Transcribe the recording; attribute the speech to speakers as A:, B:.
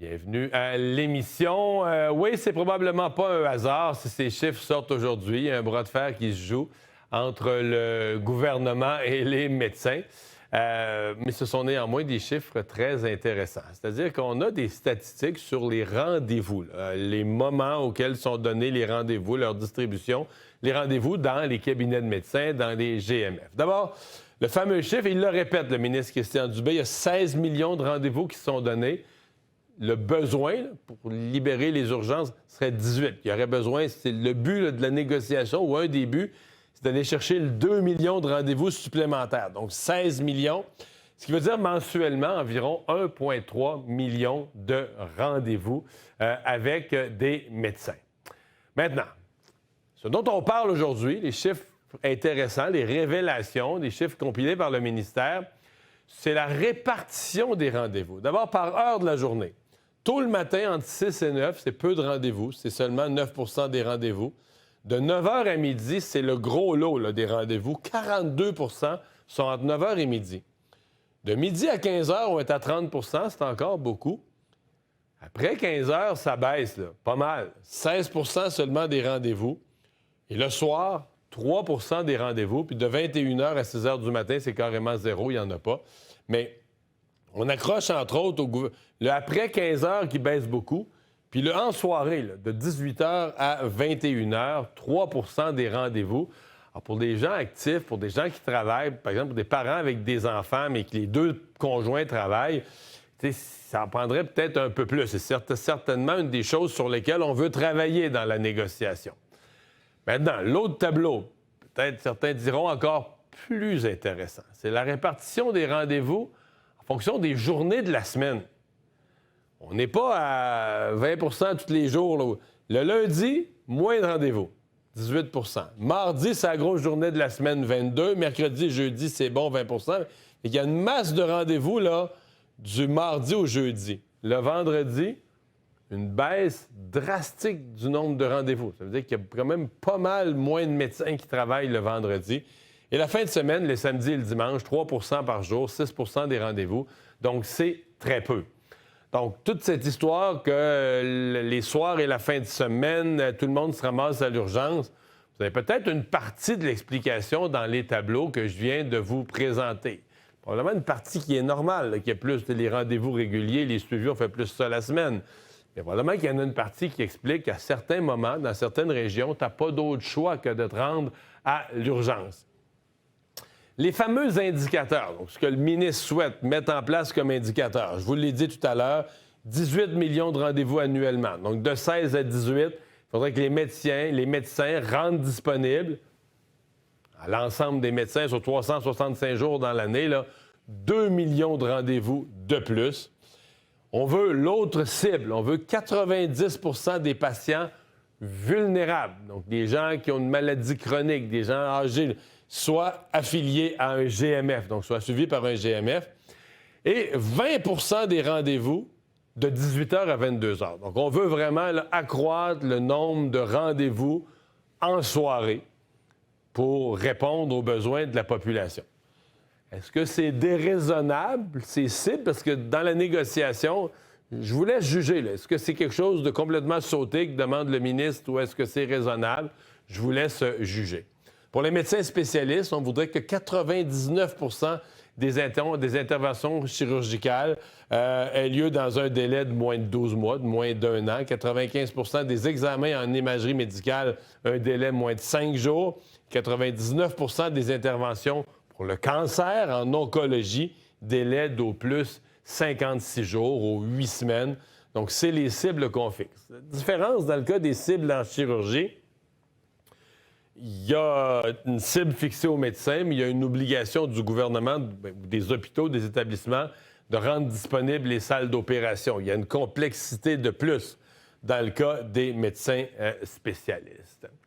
A: Bienvenue à l'émission. Oui, c'est probablement pas un hasard si ces chiffres sortent aujourd'hui. Il y a un bras de fer qui se joue entre le gouvernement et les médecins. Mais ce sont néanmoins des chiffres très intéressants. C'est-à-dire qu'on a des statistiques sur les rendez-vous, les moments auxquels sont donnés les rendez-vous, leur distribution, les rendez-vous dans les cabinets de médecins, dans les GMF. D'abord, le fameux chiffre, il le répète, le ministre Christian Dubé, il y a 16 millions de rendez-vous qui sont donnés. Le besoin pour libérer les urgences serait 18. Il y aurait besoin, c'est le but de la négociation, ou un des buts, c'est d'aller chercher le 2 millions de rendez-vous supplémentaires. Donc 16 millions, ce qui veut dire mensuellement environ 1,3 million de rendez-vous avec des médecins. Maintenant, ce dont on parle aujourd'hui, les chiffres intéressants, les révélations, des chiffres compilés par le ministère, c'est la répartition des rendez-vous. D'abord, par heure de la journée. Tôt le matin, entre 6 et 9, c'est peu de rendez-vous. C'est seulement 9 des rendez-vous. De 9 h à midi, c'est le gros lot là, des rendez-vous. 42 sont entre 9 h et midi. De midi à 15 h, on va être à 30 c'est encore beaucoup. Après 15 h, ça baisse, là, pas mal. 16 seulement des rendez-vous. Et le soir, 3 des rendez-vous. Puis de 21 h à 6 h du matin, c'est carrément zéro, il n'y en a pas. Mais on accroche, entre autres, le après 15 h qui baisse beaucoup. Puis le en soirée, là, de 18 h à 21 h, 3 des rendez-vous. Alors, pour des gens actifs, pour des gens qui travaillent, par exemple, pour des parents avec des enfants, mais que les deux conjoints travaillent, ça en prendrait peut-être un peu plus. C'est certainement une des choses sur lesquelles on veut travailler dans la négociation. Maintenant, l'autre tableau, peut-être certains diront encore plus intéressant, c'est la répartition des rendez-vous en fonction des journées de la semaine. On n'est pas à 20 tous les jours. Là. Le lundi, moins de rendez-vous, 18 Mardi, c'est la grosse journée de la semaine, 22 Mercredi et jeudi, c'est bon, 20 Il y a une masse de rendez-vous là, du mardi au jeudi. Le vendredi, une baisse drastique du nombre de rendez-vous. Ça veut dire qu'il y a quand même pas mal moins de médecins qui travaillent le vendredi. Et la fin de semaine, les samedis et le dimanche, 3 par jour, 6 des rendez-vous. Donc, c'est très peu. Donc, toute cette histoire que les soirs et la fin de semaine, tout le monde se ramasse à l'urgence, vous avez peut-être une partie de l'explication dans les tableaux que je viens de vous présenter. Probablement une partie qui est normale, là, qui est plus les rendez-vous réguliers, les suivis, on fait plus ça la semaine. Mais probablement qu'il y en a une partie qui explique qu'à certains moments, dans certaines régions, tu n'as pas d'autre choix que de te rendre à l'urgence. Les fameux indicateurs, donc ce que le ministre souhaite mettre en place comme indicateur, je vous l'ai dit tout à l'heure, 18 millions de rendez-vous annuellement. Donc de 16 à 18, il faudrait que les médecins rendent disponibles à l'ensemble des médecins sur 365 jours dans l'année, là, 2 millions de rendez-vous de plus. On veut l'autre cible. On veut 90 des patients vulnérables, donc des gens qui ont une maladie chronique, des gens âgés, soient affiliés à un GMF, donc soient suivis par un GMF, et 20 des rendez-vous de 18 h à 22 h. Donc, on veut vraiment là, accroître le nombre de rendez-vous en soirée pour répondre aux besoins de la population. Est-ce que c'est déraisonnable, ces cibles? Parce que dans la négociation, je vous laisse juger. Là. Est-ce que c'est quelque chose de complètement sauté que demande le ministre ou est-ce que c'est raisonnable? Je vous laisse juger. Pour les médecins spécialistes, on voudrait que 99 des interventions chirurgicales aient lieu dans un délai de moins de 12 mois, de moins d'1 an. 95 des examens en imagerie médicale, un délai de moins de 5 jours. 99 des interventions pour le cancer en oncologie, délai d'au plus 56 jours ou 8 semaines. Donc, c'est les cibles qu'on fixe. La différence dans le cas des cibles en chirurgie, il y a une cible fixée aux médecins, mais il y a une obligation du gouvernement, des hôpitaux, des établissements, de rendre disponibles les salles d'opération. Il y a une complexité de plus dans le cas des médecins spécialistes.